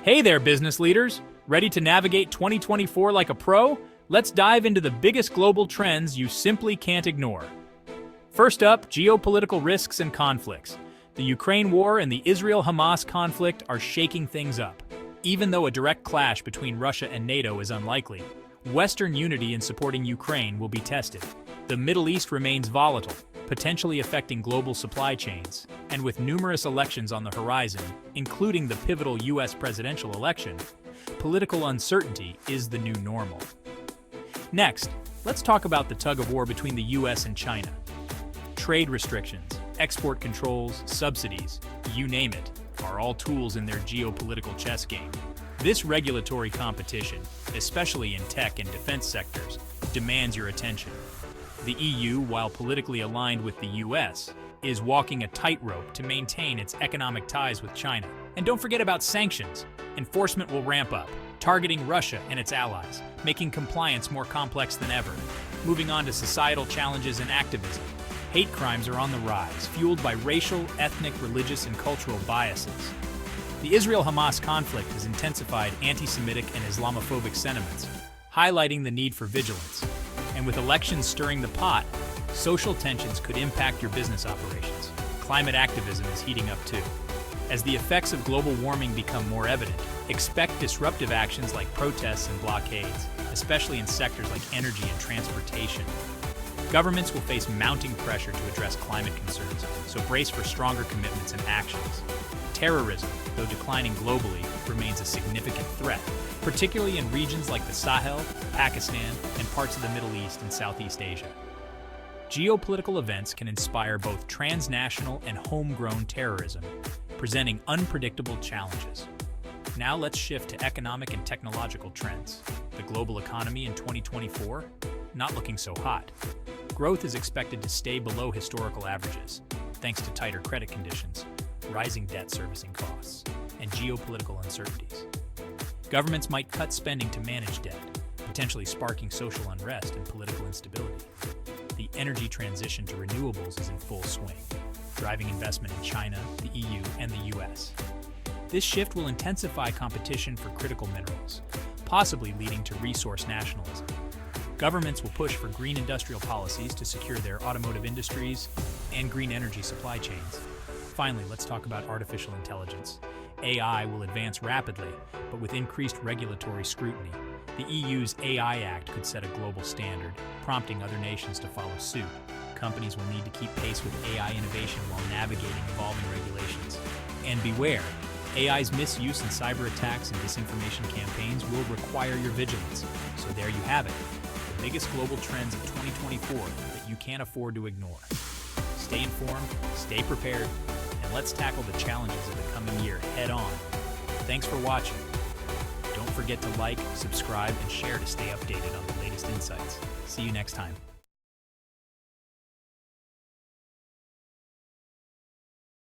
Hey there, business leaders! Ready to navigate 2024 like a pro? Let's dive into the biggest global trends you simply can't ignore. First up, geopolitical risks and conflicts. The Ukraine war and the Israel-Hamas conflict are shaking things up. Even though a direct clash between Russia and NATO is unlikely, Western unity in supporting Ukraine will be tested. The Middle East remains volatile, potentially affecting global supply chains, and with numerous elections on the horizon, including the pivotal U.S. presidential election, political uncertainty is the new normal. Next, let's talk about the tug-of-war between the U.S. and China. Trade restrictions, export controls, subsidies, you name it, are all tools in their geopolitical chess game. This regulatory competition, especially in tech and defense sectors, demands your attention. The EU, while politically aligned with the US, is walking a tightrope to maintain its economic ties with China. And don't forget about sanctions. Enforcement will ramp up, targeting Russia and its allies, making compliance more complex than ever. Moving on to societal challenges and activism. Hate crimes are on the rise, fueled by racial, ethnic, religious, and cultural biases. The Israel-Hamas conflict has intensified anti-Semitic and Islamophobic sentiments, highlighting the need for vigilance. And with elections stirring the pot, social tensions could impact your business operations. Climate activism is heating up too. As the effects of global warming become more evident, expect disruptive actions like protests and blockades, especially in sectors like energy and transportation. Governments will face mounting pressure to address climate concerns, so brace for stronger commitments and actions. Terrorism, though declining globally, remains a significant threat, particularly in regions like the Sahel, Pakistan, and parts of the Middle East and Southeast Asia. Geopolitical events can inspire both transnational and homegrown terrorism, presenting unpredictable challenges. Now let's shift to economic and technological trends. The global economy in 2024? Not looking so hot. Growth is expected to stay below historical averages, thanks to tighter credit conditions, rising debt servicing costs, and geopolitical uncertainties. Governments might cut spending to manage debt, potentially sparking social unrest and political instability. The energy transition to renewables is in full swing, driving investment in China, the EU, and the US. This shift will intensify competition for critical minerals, possibly leading to resource nationalism. Governments will push for green industrial policies to secure their automotive industries and green energy supply chains. Finally, let's talk about artificial intelligence. AI will advance rapidly, but with increased regulatory scrutiny. The EU's AI Act could set a global standard, prompting other nations to follow suit. Companies will need to keep pace with AI innovation while navigating evolving regulations. And beware, AI's misuse in cyber attacks and disinformation campaigns will require your vigilance. So there you have it, the biggest global trends of 2024 that you can't afford to ignore. Stay informed, stay prepared, and let's tackle the challenges of the coming year head on. Thanks for watching. Don't forget to like, subscribe, and share to stay updated on the latest insights. See you next time.